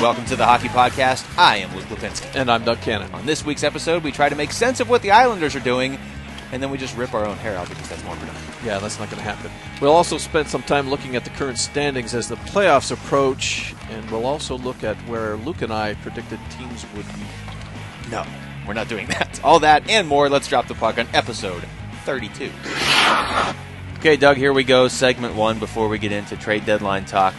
Welcome to the Hockey Podcast. I am Luke Lipinski. And I'm Doug Cannon. On this week's episode, we try to make sense of what the Islanders are doing, and then we just rip our own hair out because that's more productive. Yeah, that's not going to happen. We'll also spend some time looking at the current standings as the playoffs approach, and we'll also look at where Luke and I predicted teams would be. No, we're not doing that. All that and more. Let's drop the puck on episode 32. Okay, Doug, here we go. Segment 1 before we get into trade deadline talk.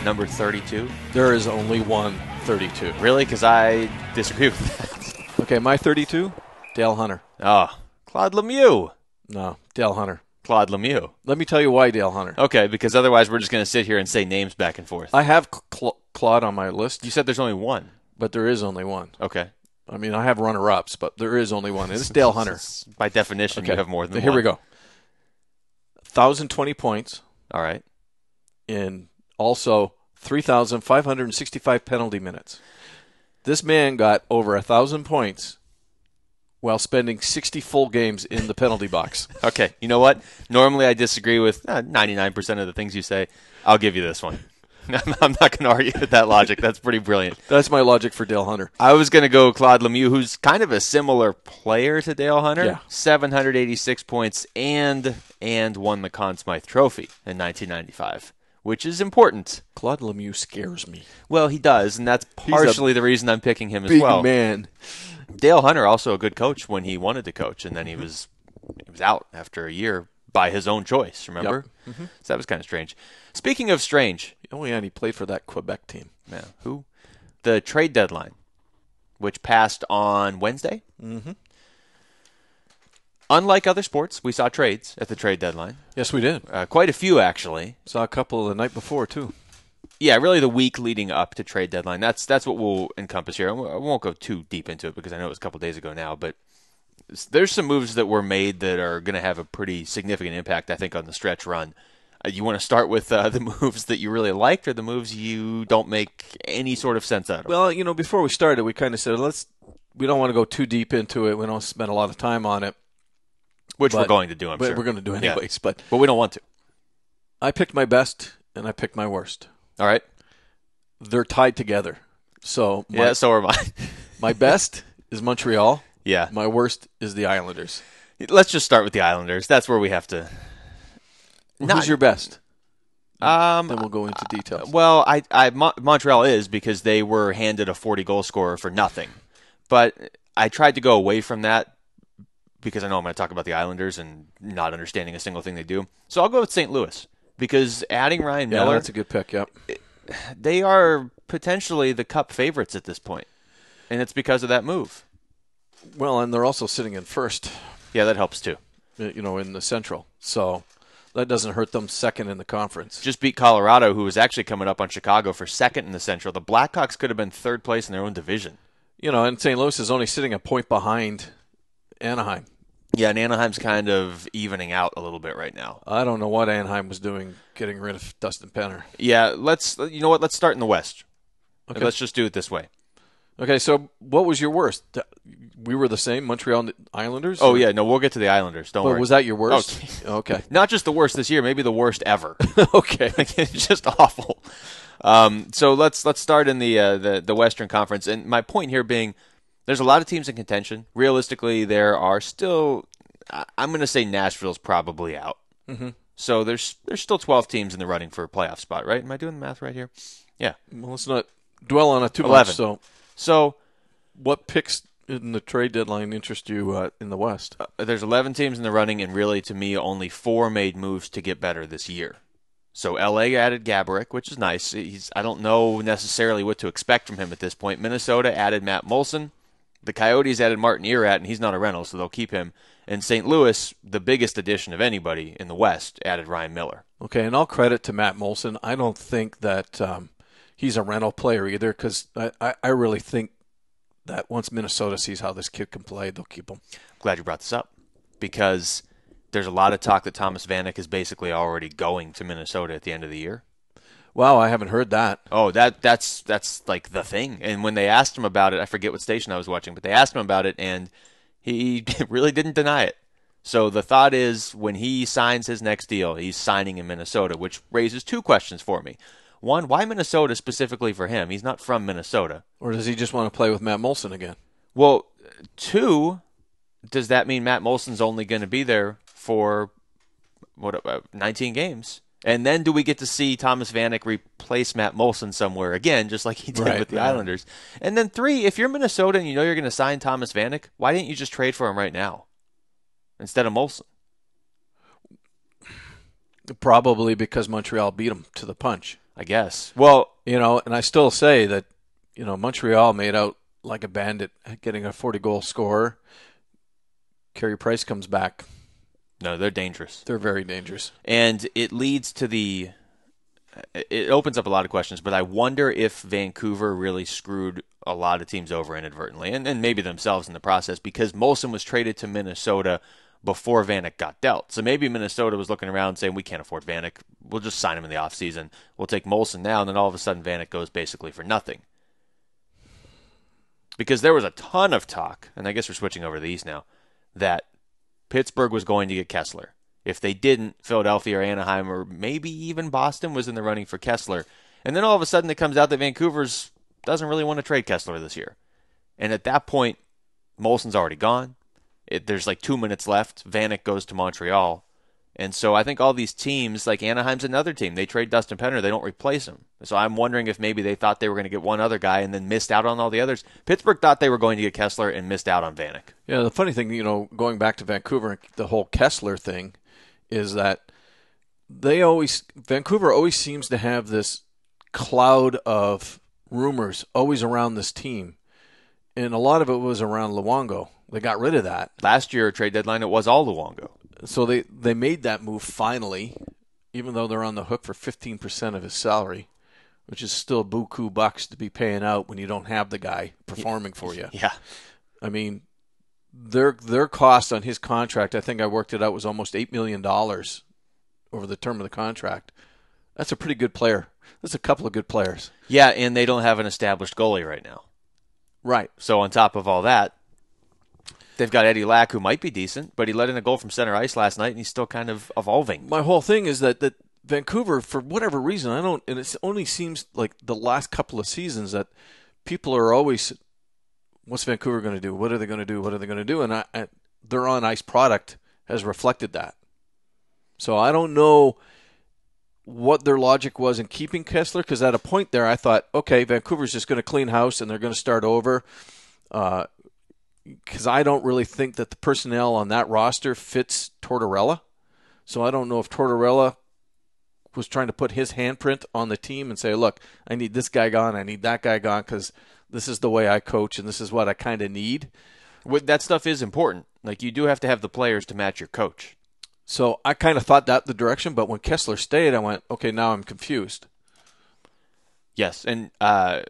Number 32. There is only one 32. Really? Because I disagree with that. Okay, my 32, Dale Hunter. Oh, Claude Lemieux. No, Dale Hunter. Claude Lemieux. Let me tell you why Dale Hunter. Okay, because otherwise we're just going to sit here and say names back and forth. I have Claude on my list. You said there's only one. But there is only one. Okay. I mean, I have runner-ups, but there is only one. It's Dale Hunter. By definition, okay. You have more than Here one. we go. 1,020 points. All right. And also 3,565 penalty minutes. This man got over 1,000 points while spending 60 full games in the penalty box. Okay. You know what? Normally I disagree with 99% of the things you say. I'll give you this one. I'm not going to argue with that logic. That's pretty brilliant. That's my logic for Dale Hunter. I was going to go Claude Lemieux, who's kind of a similar player to Dale Hunter. Yeah. 786 points and won the Conn Smythe Trophy in 1995, which is important. Claude Lemieux scares me. Well, he does, and that's partially the reason I'm picking him as well. Big man. Dale Hunter, also a good coach when he wanted to coach, and then he was out after a year by his own choice, remember? Yep. Mm-hmm. So that was kind of strange. Speaking of strange. Oh, yeah, and he played for that Quebec team. Yeah, who? The trade deadline, which passed on Wednesday. Mm-hmm. Unlike other sports, we saw trades at the trade deadline. Yes, we did. Quite a few, actually. Saw a couple the night before, too. Yeah, really the week leading up to trade deadline. That's what we'll encompass here. I won't go too deep into it because I know it was a couple days ago now, but there's some moves that were made that are going to have a pretty significant impact, I think, on the stretch run. You want to start with the moves that you really liked or the moves you don't make any sort of sense out of? Well, you know, before we started, we kind of said, we don't want to go too deep into it. We don't spend a lot of time on it. Which we're going to do, I'm sure. We're going to do anyways. Yeah. But we don't want to. I picked my best, and I picked my worst. All right. They're tied together. So so are mine. My best is Montreal. Yeah. My worst is the Islanders. Let's just start with the Islanders. That's where we have to. Who's your best? Then we'll go into details. Well, Montreal is because they were handed a 40-goal scorer for nothing. But I tried to go away from that because I know I'm going to talk about the Islanders and not understanding a single thing they do. So I'll go with St. Louis because adding Ryan Miller. Yeah, that's a good pick, yep. They are potentially the Cup favorites at this point, and it's because of that move. Well, and they're also sitting in first. Yeah, that helps too. You know, in the Central. So that doesn't hurt them second in the conference. Just beat Colorado, who was actually coming up on Chicago for second in the Central. The Blackhawks could have been third place in their own division. You know, and St. Louis is only sitting a point behind Anaheim. Yeah, and Anaheim's kind of evening out a little bit right now. I don't know what Anaheim was doing getting rid of Dustin Penner. Yeah, let's start in the West. Okay. Let's just do it this way. Okay, so what was your worst? We were the same, Montreal Islanders? Oh, yeah, no, we'll get to the Islanders. Don't worry. Was that your worst? Okay. Not just the worst this year, maybe the worst ever. Okay. It's just awful. So let's start in the Western Conference. And my point here being there's a lot of teams in contention. Realistically, there are still I'm going to say Nashville's probably out. Mm-hmm. So there's still 12 teams in the running for a playoff spot, right? Am I doing the math right here? Yeah. Well, let's not dwell on it too 11. much. So what picks in the trade deadline interest you in the West? There's 11 teams in the running, and really, to me, only 4 made moves to get better this year. So L.A. added Gaborik, which is nice. I don't know necessarily what to expect from him at this point. Minnesota added Matt Molson. The Coyotes added Martin Erat, and he's not a rental, so they'll keep him. And St. Louis, the biggest addition of anybody in the West, added Ryan Miller. Okay, and all credit to Matt Molson. I don't think that he's a rental player either because I really think that once Minnesota sees how this kid can play, they'll keep him. Glad you brought this up because there's a lot of talk that Thomas Vanek is basically already going to Minnesota at the end of the year. Wow, I haven't heard that. Oh, that's like the thing. And when they asked him about it, I forget what station I was watching, but they asked him about it, and he really didn't deny it. So the thought is when he signs his next deal, he's signing in Minnesota, which raises 2 questions for me. One, why Minnesota specifically for him? He's not from Minnesota. Or does he just want to play with Matt Molson again? Well, two, does that mean Matt Molson's only going to be there for 19 games? And then do we get to see Thomas Vanek replace Matt Molson somewhere again, just like he did with the Islanders? And then three, if you're Minnesota and you know you're going to sign Thomas Vanek, why didn't you just trade for him right now instead of Molson? Probably because Montreal beat him to the punch, I guess. Well, and I still say that, Montreal made out like a bandit getting a 40-goal scorer. Carey Price comes back. No, they're dangerous. They're very dangerous. And it leads to it opens up a lot of questions, but I wonder if Vancouver really screwed a lot of teams over inadvertently, and maybe themselves in the process, because Molson was traded to Minnesota before Vanek got dealt. So maybe Minnesota was looking around saying, we can't afford Vanek. We'll just sign him in the offseason. We'll take Molson now, and then all of a sudden Vanek goes basically for nothing. Because there was a ton of talk, and I guess we're switching over to the East now, that Pittsburgh was going to get Kessler. If they didn't, Philadelphia or Anaheim or maybe even Boston was in the running for Kessler. And then all of a sudden it comes out that Vancouver's doesn't really want to trade Kessler this year. And at that point, Molson's already gone. There's like 2 minutes left. Vanek goes to Montreal. And so I think all these teams, like Anaheim's another team, they trade Dustin Penner, they don't replace him. So I'm wondering if maybe they thought they were going to get one other guy and then missed out on all the others. Pittsburgh thought they were going to get Kessler and missed out on Vanek. Yeah, the funny thing, going back to Vancouver and the whole Kessler thing, is that Vancouver always seems to have this cloud of rumors always around this team. And a lot of it was around Luongo. They got rid of that. Last year, trade deadline, it was all Luongo. So they made that move finally, even though they're on the hook for 15% of his salary, which is still buku bucks to be paying out when you don't have the guy performing for you. Yeah. I mean, their cost on his contract, I think I worked it out, was almost $8 million over the term of the contract. That's a pretty good player. That's a couple of good players. Yeah, and they don't have an established goalie right now. Right. So on top of all that, they've got Eddie Lack, who might be decent, but he let in a goal from center ice last night, and he's still kind of evolving. My whole thing is that Vancouver, for whatever reason, and it only seems like the last couple of seasons that people are always, what's Vancouver going to do? What are they going to do? What are they going to do? And their on-ice product has reflected that. So I don't know what their logic was in keeping Kessler, because at a point there I thought, okay, Vancouver's just going to clean house and they're going to start over. Because I don't really think that the personnel on that roster fits Tortorella. So I don't know if Tortorella was trying to put his handprint on the team and say, look, I need this guy gone, I need that guy gone, because this is the way I coach and this is what I kind of need. That stuff is important. Like, you do have to have the players to match your coach. So I kind of thought that the direction, but when Kessler stayed, I went, okay, now I'm confused. Yes, and I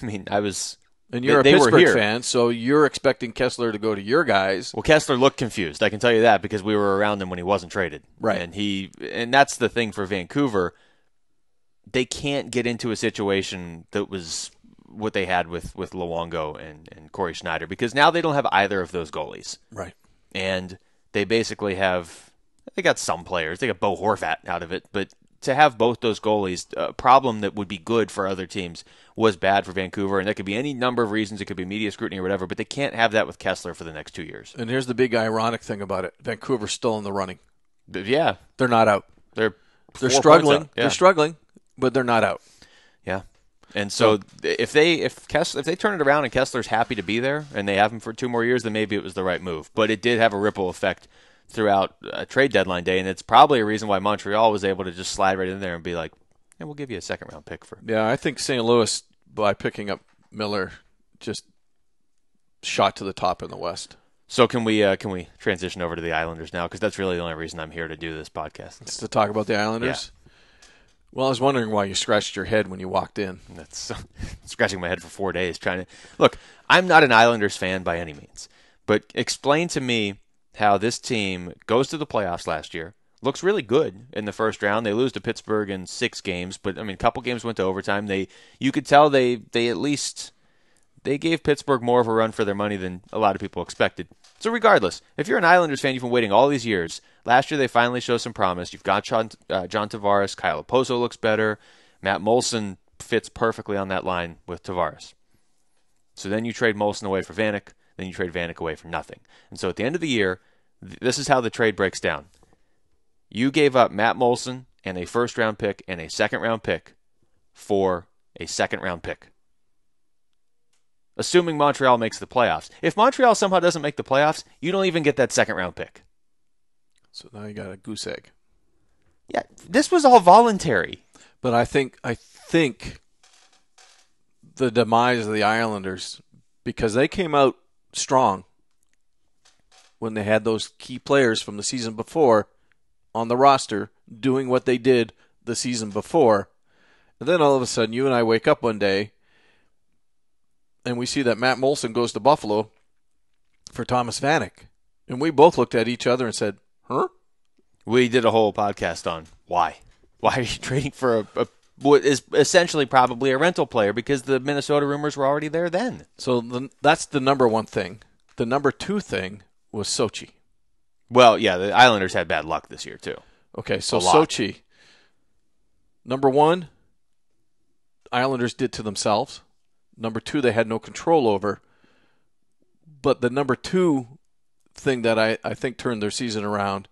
mean, I was... And you're a Pittsburgh fan, so you're expecting Kessler to go to your guys. Well, Kessler looked confused. I can tell you that because we were around him when he wasn't traded. Right. And that's the thing for Vancouver. They can't get into a situation that was what they had with Luongo and Corey Schneider, because now they don't have either of those goalies. Right. And they basically they got some players. They got Bo Horvat out of it, but to have both those goalies, a problem that would be good for other teams, was bad for Vancouver, and that could be any number of reasons. It could be media scrutiny or whatever, but they can't have that with Kessler for the next 2 years. And here's the big ironic thing about it. Vancouver's still in the running. But yeah. They're not out. They're struggling. Yeah. They're struggling, but they're not out. Yeah. And so if they turn it around and Kessler's happy to be there and they have him for 2 more years, then maybe it was the right move. But it did have a ripple effect throughout trade deadline day, and it's probably a reason why Montreal was able to just slide right in there and be like, "Yeah, we'll give you a second-round pick for." Yeah, I think St. Louis, by picking up Miller, just shot to the top in the West. So can we transition over to the Islanders now? Because that's really the only reason I'm here to do this podcast. It's to talk about the Islanders? Yeah. Well, I was wondering why you scratched your head when you walked in. That's scratching my head for 4 days trying to look. I'm not an Islanders fan by any means, but explain to me how this team goes to the playoffs last year, looks really good in the first round. They lose to Pittsburgh in 6 games, but I mean, a couple games went to overtime. You could tell they at least they gave Pittsburgh more of a run for their money than a lot of people expected. So regardless, if you're an Islanders fan, you've been waiting all these years. Last year they finally showed some promise. You've got John Tavares, Kyle Oposo looks better. Matt Molson fits perfectly on that line with Tavares. So then you trade Molson away for Vanek, then you trade Vanek away for nothing. And so at the end of the year, this is how the trade breaks down. You gave up Matt Molson and a first-round pick and a second-round pick for a second-round pick. Assuming Montreal makes the playoffs. If Montreal somehow doesn't make the playoffs, you don't even get that second-round pick. So now you got a goose egg. Yeah, this was all voluntary. But I think the demise of the Islanders, because they came out strong when they had those key players from the season before on the roster doing what they did the season before. And then all of a sudden you and I wake up one day and we see that Matt Molson goes to Buffalo for Thomas Vanek. And we both looked at each other and said, huh? We did a whole podcast on why. Why are you trading for what is essentially probably a rental player, because the Minnesota rumors were already there then. So that's the number one thing. The number two thing was Sochi. Well, yeah, the Islanders had bad luck this year too. Okay, so Sochi. Number one, Islanders did to themselves. Number two, they had no control over. But the number two thing that I think turned their season around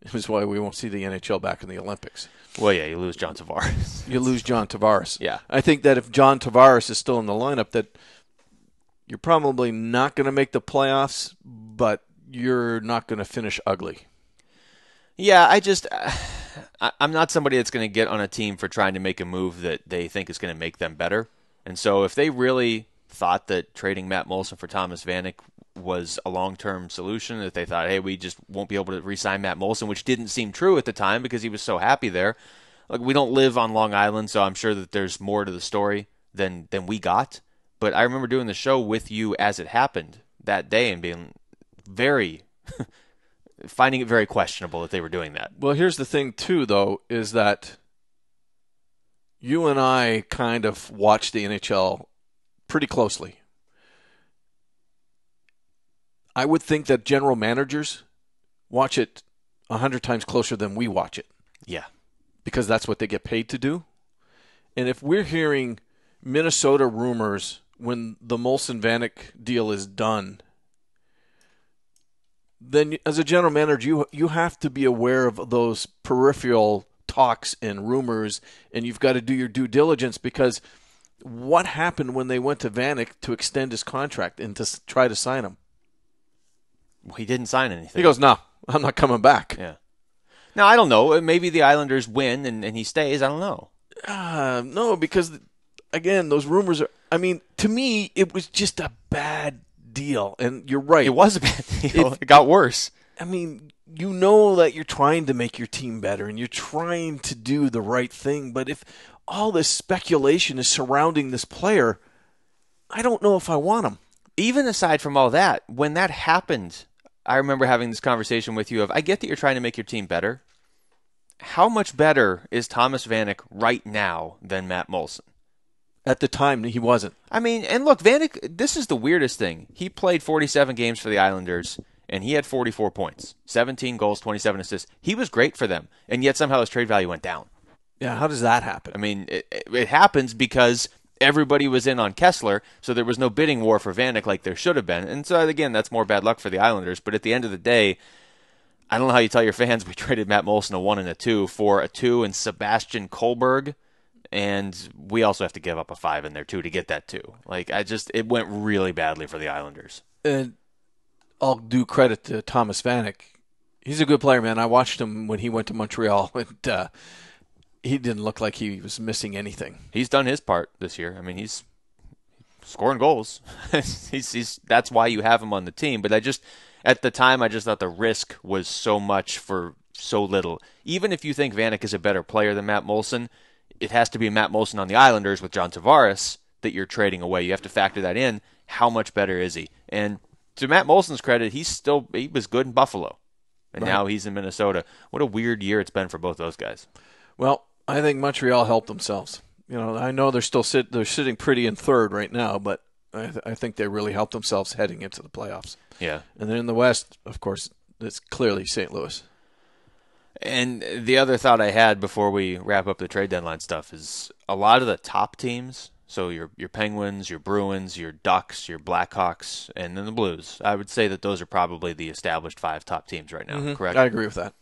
is why we won't see the NHL back in the Olympics. Well, yeah, you lose John Tavares. You lose John Tavares. Yeah. I think that if John Tavares is still in the lineup, that you're probably not going to make the playoffs, but you're not going to finish ugly. Yeah, I'm not somebody that's going to get on a team for trying to make a move that they think is going to make them better. And so if they really thought that trading Matt Molson for Thomas Vanek was a long-term solution, that they thought, hey, we just won't be able to re-sign Matt Molson, which didn't seem true at the time because he was so happy there. Like, we don't live on Long Island, so I'm sure that there's more to the story than we got. But I remember doing the show with you as it happened that day and being very finding it very questionable that they were doing that. Well, here's the thing, too, though, is that you and I kind of watch the NHL pretty closely. I would think that general managers watch it 100 times closer than we watch it. Yeah. Because that's what they get paid to do. And if we're hearing Minnesota rumors when the Molson-Vanek deal is done, then as a general manager, you have to be aware of those peripheral talks and rumors, and you've got to do your due diligence, because what happened when they went to Vanek to extend his contract and to try to sign him? Well, he didn't sign anything. He goes, no, I'm not coming back. Yeah. Now, I don't know. Maybe the Islanders win and he stays. I don't know. No, because, again, those rumors are, I mean, to me, it was just a bad deal. And you're right. It was a bad deal. It got worse. I mean, you know that you're trying to make your team better and you're trying to do the right thing. But if all this speculation is surrounding this player, I don't know if I want him. Even aside from all that, when that happened, I remember having this conversation with you of, I get that you're trying to make your team better. How much better is Thomas Vanek right now than Matt Molson? At the time, he wasn't. I mean, and look, Vanek, this is the weirdest thing. He played 47 games for the Islanders, and he had 44 points, 17 goals, 27 assists. He was great for them, and yet somehow his trade value went down. Yeah, how does that happen? I mean, it happens because everybody was in on Kessler, so there was no bidding war for Vanek like there should have been. And so, again, that's more bad luck for the Islanders. But at the end of the day, I don't know how you tell your fans we traded Matt Molson a 1 and a 2 for a 2 and Sebastian Kohlberg, and we also have to give up a 5 in there, too, to get that 2. Like, it went really badly for the Islanders. And I'll do credit to Thomas Vanek. He's a good player, man. I watched him when he went to Montreal, and he didn't look like he was missing anything. He's done his part this year. I mean, he's scoring goals. That's why you have him on the team. But at the time, I just thought the risk was so much for so little. Even if you think Vanek is a better player than Matt Molson, it has to be Matt Molson on the Islanders with John Tavares that you're trading away. You have to factor that in. How much better is he? And to Matt Molson's credit, he was good in Buffalo. And right. Now he's in Minnesota. What a weird year it's been for both those guys. Well, I think Montreal helped themselves. You know, I know they're sitting pretty in third right now, but I think they really helped themselves heading into the playoffs. Yeah. And then in the West, of course, it's clearly St. Louis. And the other thought I had before we wrap up the trade deadline stuff is a lot of the top teams, so your Penguins, your Bruins, your Ducks, your Blackhawks, and then the Blues. I would say that those are probably the established 5 top teams right now, correct? I agree with that.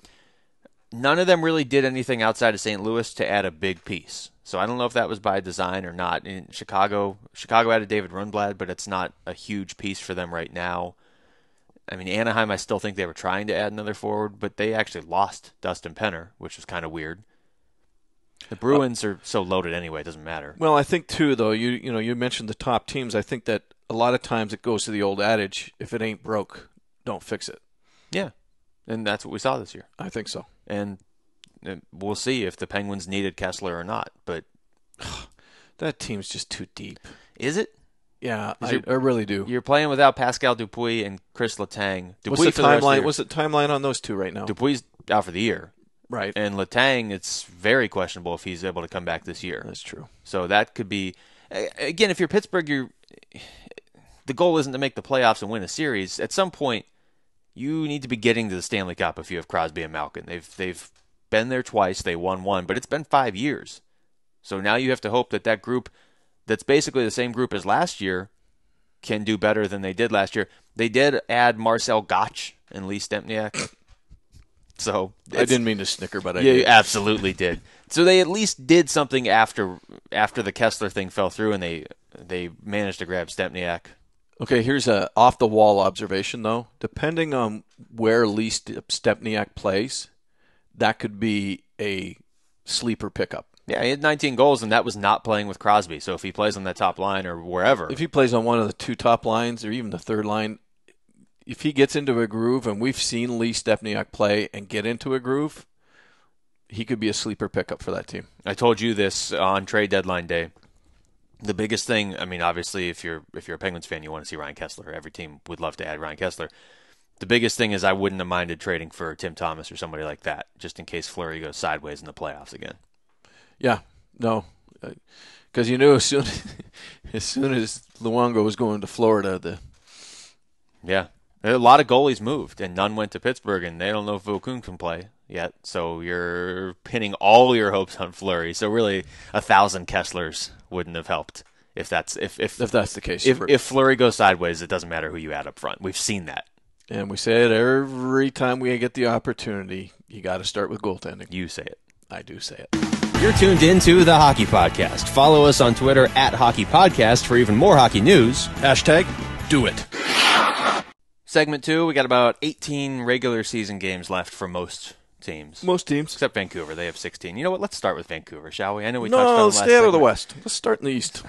None of them really did anything outside of St. Louis to add a big piece. So I don't know if that was by design or not. In Chicago added David Rundblad, but it's not a huge piece for them right now. I mean, Anaheim, I still think they were trying to add another forward, but they actually lost Dustin Penner, which was kind of weird. The Bruins are so loaded anyway; it doesn't matter. Well, I think too, though. You mentioned the top teams. I think that a lot of times it goes to the old adage: if it ain't broke, don't fix it. Yeah, and that's what we saw this year. I think so. And we'll see if the Penguins needed Kessler or not. But that team's just too deep. Is it? Yeah, I really do. You're playing without Pascal Dupuis and Chris Letang. What's the timeline? What's the timeline on those two right now? Dupuis out for the year. Right. And Letang, it's very questionable if he's able to come back this year. That's true. So that could be, again, if you're Pittsburgh, the goal isn't to make the playoffs and win a series. At some point, you need to be getting to the Stanley Cup if you have Crosby and Malkin. They've been there twice. They won one, but it's been 5 years. So now you have to hope that group that's basically the same group as last year can do better than they did last year. They did add Marcel Gottsch and Lee Stempniak. So I didn't mean to snicker, but I did. You absolutely did. So they at least did something after the Kessler thing fell through, and they managed to grab Stempniak. Okay, here's a off-the-wall observation, though. Depending on where Lee Stempniak plays, that could be a sleeper pickup. Yeah, he had 19 goals, and that was not playing with Crosby. So if he plays on that top line or wherever. If he plays on one of the 2 top lines or even the third line, if he gets into a groove, and we've seen Lee Stempniak play and get into a groove, he could be a sleeper pickup for that team. I told you this on trade deadline day. The biggest thing, I mean, obviously, if you're a Penguins fan, you want to see Ryan Kessler. Every team would love to add Ryan Kessler. The biggest thing is I wouldn't have minded trading for Tim Thomas or somebody like that, just in case Fleury goes sideways in the playoffs again. Yeah, no, because you knew as soon as Luongo was going to Florida, yeah, a lot of goalies moved, and none went to Pittsburgh, and they don't know if Vaughn can play yet. So you're pinning all your hopes on Fleury. So really, 1,000 Kesslers wouldn't have helped if that's the case. If Fleury goes sideways, it doesn't matter who you add up front. We've seen that. And we say it every time we get the opportunity. You got to start with goaltending. You say it. I do say it. You're tuned into the Hockey Podcast. Follow us on Twitter @HockeyPodcast for even more hockey news. #Do it. Segment 2, we got about 18 regular season games left for most teams. Most teams. Except Vancouver. They have 16. You know what? Let's start with Vancouver, shall we? I know we touched on it last stay out of the segment. West. Let's start in the East.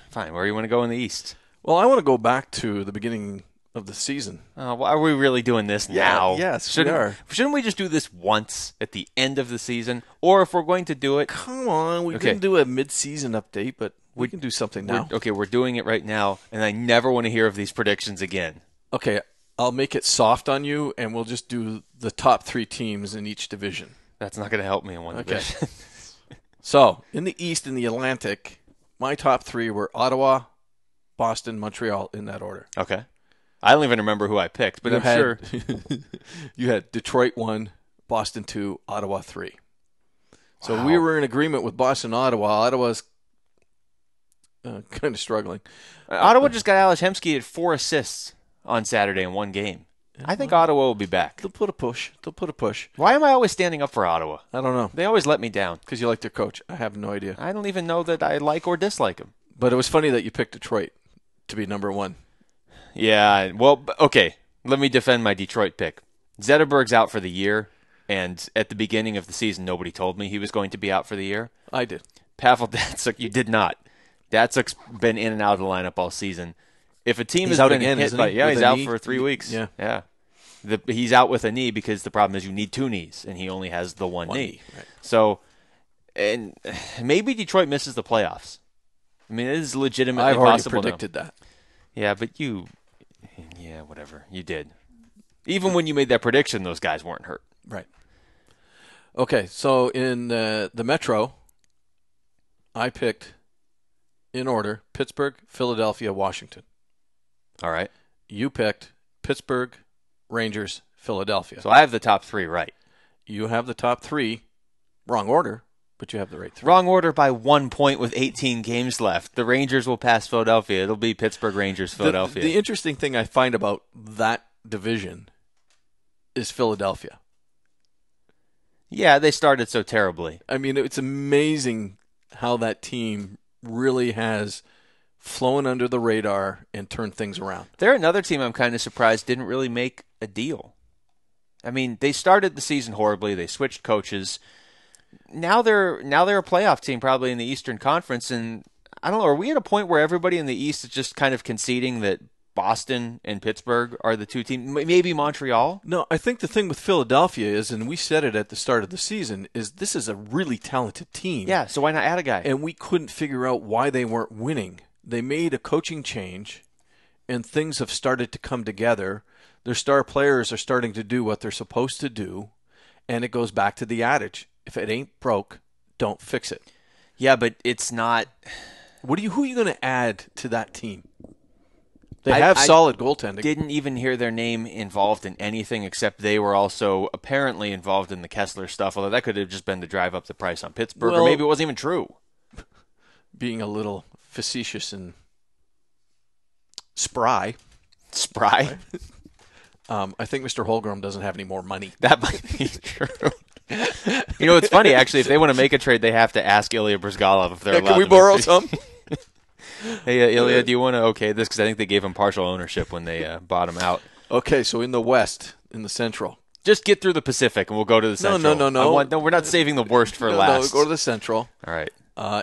Fine. Where do you want to go in the East? Well, I want to go back to the beginning of the season. Why are we really doing this now? Yes, we are. Shouldn't we just do this once at the end of the season? Or if we're going to do it... Come on, we didn't do a mid-season update, but we can do something now. We're doing it right now, and I never want to hear of these predictions again. Okay, I'll make it soft on you, and we'll just do the top 3 teams in each division. That's not going to help me in one division. So, in the East, in the Atlantic, my top 3 were Ottawa, Boston, Montreal, in that order. Okay. I don't even remember who I picked, but I'm sure. You had Detroit 1, Boston 2, Ottawa 3. So we were in agreement with Boston and Ottawa. Ottawa's kind of struggling. Ottawa just got Alex Hemsky at 4 assists on Saturday in one game. I think Ottawa will be back. They'll put a push. Why am I always standing up for Ottawa? I don't know. They always let me down. Because you like their coach. I have no idea. I don't even know that I like or dislike him. But it was funny that you picked Detroit to be number 1. Yeah, well, okay. Let me defend my Detroit pick. Zetterberg's out for the year, and at the beginning of the season, nobody told me he was going to be out for the year. I did. Pavel Datsyuk, you did not. Datsuk's been in and out of the lineup all season. If a team he's has out been again, hit isn't by, he? yeah, With he's a out knee? for 3 weeks. Yeah. He's out with a knee because the problem is you need 2 knees, and he only has the one knee. Right. So, and maybe Detroit misses the playoffs. I mean, it is legitimately I've already possible. predicted that. Yeah, but whatever. You did. Even when you made that prediction, those guys weren't hurt. Right. Okay, so in the Metro, I picked, in order, Pittsburgh, Philadelphia, Washington. All right. You picked Pittsburgh, Rangers, Philadelphia. So I have the top 3 right. You have the top three. Wrong order, but you have the right three. Wrong order by 1 point with 18 games left. The Rangers will pass Philadelphia. It'll be Pittsburgh, Rangers, Philadelphia. The interesting thing I find about that division is Philadelphia. Yeah, they started so terribly. I mean, it's amazing how that team really has flown under the radar and turned things around. They're another team I'm kind of surprised didn't really make a deal. I mean, they started the season horribly. They switched coaches. Now they're a playoff team probably in the Eastern Conference, and I don't know, are we at a point where everybody in the East is just kind of conceding that Boston and Pittsburgh are the two teams, maybe Montreal? No, I think the thing with Philadelphia is, and we said it at the start of the season, is this is a really talented team. Yeah, so why not add a guy? And we couldn't figure out why they weren't winning. They made a coaching change, and things have started to come together. Their star players are starting to do what they're supposed to do, and it goes back to the adage. If it ain't broke, don't fix it. Yeah, but it's not. Who are you going to add to that team? They have solid goaltending. Didn't even hear their name involved in anything except they were also apparently involved in the Kessler stuff, although that could have just been to drive up the price on Pittsburgh, or maybe it wasn't even true. Being a little facetious and spry. Spry? I think Mr. Holmgren doesn't have any more money. That might be true. You know, it's funny, actually. If they want to make a trade, they have to ask Ilya Bryzgalov if they're allowed to. Can we borrow some? Hey, Ilya, do you want to okay this? Because I think they gave him partial ownership when they bought him out. Okay, so in the West, in the Central. Just get through the Pacific, and we'll go to the Central. No. We're not saving the worst for last. No, go to the Central. All right.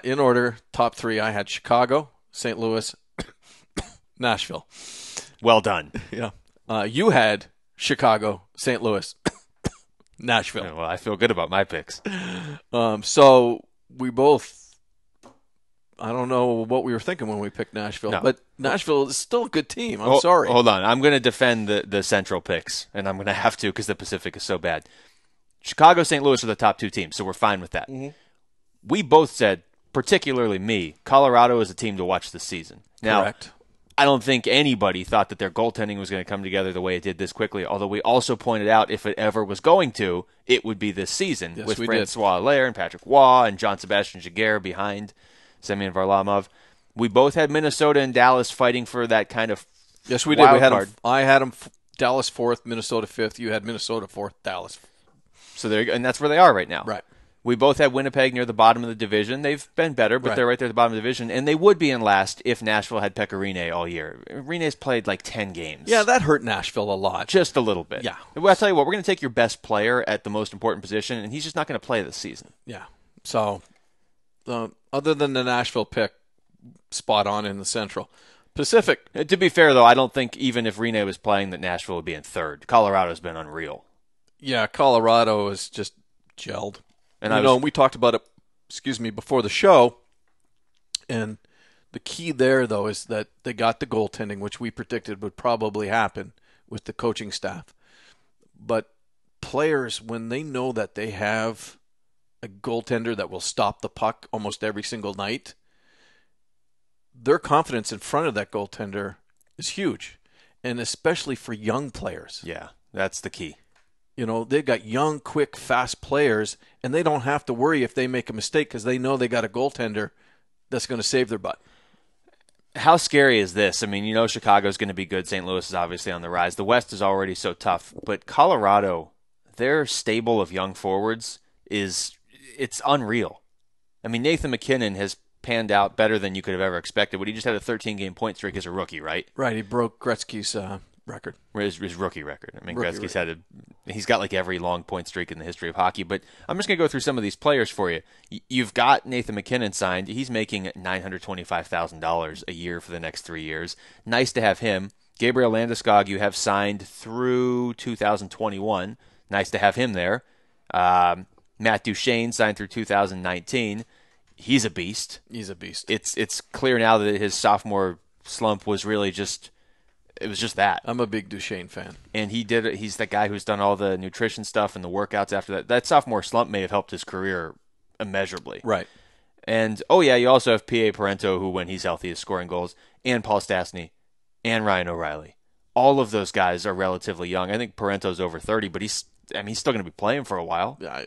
In order, top three, I had Chicago, St. Louis, Nashville. Well done. Yeah. You had Chicago, St. Louis, Nashville. Well, I feel good about my picks. So we both, I don't know what we were thinking when we picked Nashville, but Nashville is still a good team. I'm sorry. Hold on. I'm going to defend the Central picks, and I'm going to have to because the Pacific is so bad. Chicago, St. Louis are the top two teams, so we're fine with that. Mm-hmm. We both said, particularly me, Colorado is a team to watch this season. Now, Correct. I don't think anybody thought that their goaltending was going to come together the way it did this quickly, although we also pointed out if it ever was going to, it would be this season with Francois Allaire and Patrick Waugh and Jean-Sébastien Giguère behind Semyon Varlamov. We both had Minnesota and Dallas fighting for that kind of Yes, we did. I had them Dallas 4th, Minnesota 5th. You had Minnesota 4th, Dallas. So there, and that's where they are right now. Right. We both had Winnipeg near the bottom of the division. They've been better, but they're right there at the bottom of the division. And they would be in last if Nashville had Pekka Rinne all year. Rinne's played like 10 games. Yeah, that hurt Nashville a lot. Just a little bit. Yeah. Well, I'll tell you what, we're going to take your best player at the most important position, and he's just not going to play this season. Yeah. So, other than the Nashville pick, spot on in the Central. Pacific. To be fair, though, I don't think even if Rinne was playing that Nashville would be in third. Colorado's been unreal. Yeah, Colorado is just gelled. And we talked about it, before the show, and the key there, though, is that they got the goaltending, which we predicted would probably happen with the coaching staff. But players, when they know that they have a goaltender that will stop the puck almost every single night, their confidence in front of that goaltender is huge, and especially for young players. Yeah, that's the key. They've got young, quick, fast players, and they don't have to worry if they make a mistake because they know they got a goaltender that's going to save their butt. How scary is this? I mean, Chicago's going to be good. St. Louis is obviously on the rise. The West is already so tough. But Colorado, their stable of young forwards it's unreal. I mean, Nathan MacKinnon has panned out better than you could have ever expected. But he just had a 13-game point streak as a rookie, right? Right. He broke Gretzky's record. His rookie record. I mean, Gretzky's he's got like every long point streak in the history of hockey. But I'm just going to go through some of these players for you. You've got Nathan MacKinnon signed. He's making $925,000 a year for the next 3 years. Nice to have him. Gabriel Landeskog you have signed through 2021. Nice to have him there. Matt Duchene signed through 2019. He's a beast. He's a beast. It's clear now that his sophomore slump was really just that. I'm a big Duchene fan. And he's that guy who's done all the nutrition stuff and the workouts after that. That sophomore slump may have helped his career immeasurably. Right. And, you also have P.A. Parento, who, when he's healthy, is scoring goals, and Paul Stastny, and Ryan O'Reilly. All of those guys are relatively young. I think Parento's over 30, but he's I mean, he's still going to be playing for a while, Yeah,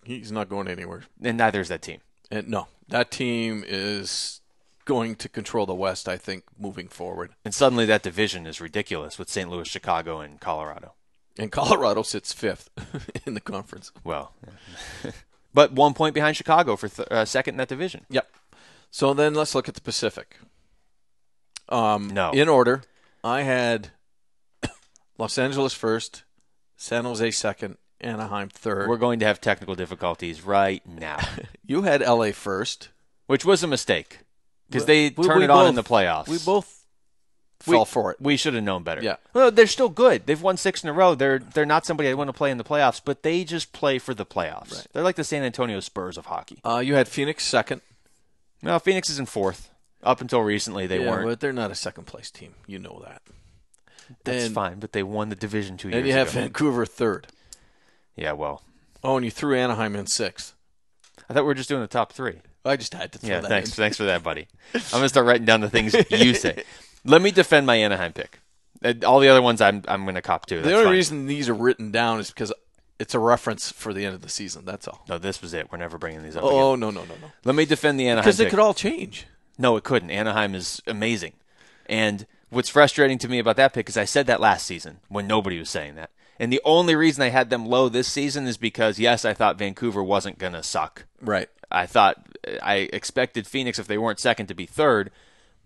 he's not going anywhere. and neither is that team. And no, that team is going to control the West, I think, moving forward. And suddenly that division is ridiculous with St. Louis, Chicago, and Colorado. And Colorado sits fifth in the conference. Well, but 1 point behind Chicago for second in that division. Yep. So then let's look at the Pacific. No. In order, I had Los Angeles first, San Jose second, Anaheim third. We're going to have technical difficulties right now, You had LA first. which was a mistake because they turned it on in the playoffs. We both fell for it. We should have known better. Yeah. Well, they're still good. They've won 6 in a row. They're not somebody I want to play in the playoffs, but they just play for the playoffs. Right. They're like the San Antonio Spurs of hockey. You had Phoenix second. No, Phoenix is in 4th. Up until recently, they weren't. But they're not a second-place team. You know that. That's And- fine, but they won the division 2 years And you have ago. Vancouver third. Yeah, well, Oh, and you threw Anaheim in sixth. I thought we were just doing the top 3. I just had to throw Yeah, that thanks. in. Thanks for that, buddy. I'm going to start writing down the things you say. Let me defend my Anaheim pick. All the other ones I'm going to cop to. The only reason these are written down is because it's a reference for the end of the season. That's all. No, this was it. We're never bringing these up Oh, again. no. Let me defend the Anaheim Because they pick. could all change. No, it couldn't. Anaheim is amazing. And what's frustrating to me about that pick is I said that last season when nobody was saying that. And the only reason I had them low this season is because, yes, I thought Vancouver wasn't going to suck. Right. I expected Phoenix, if they weren't second, to be third.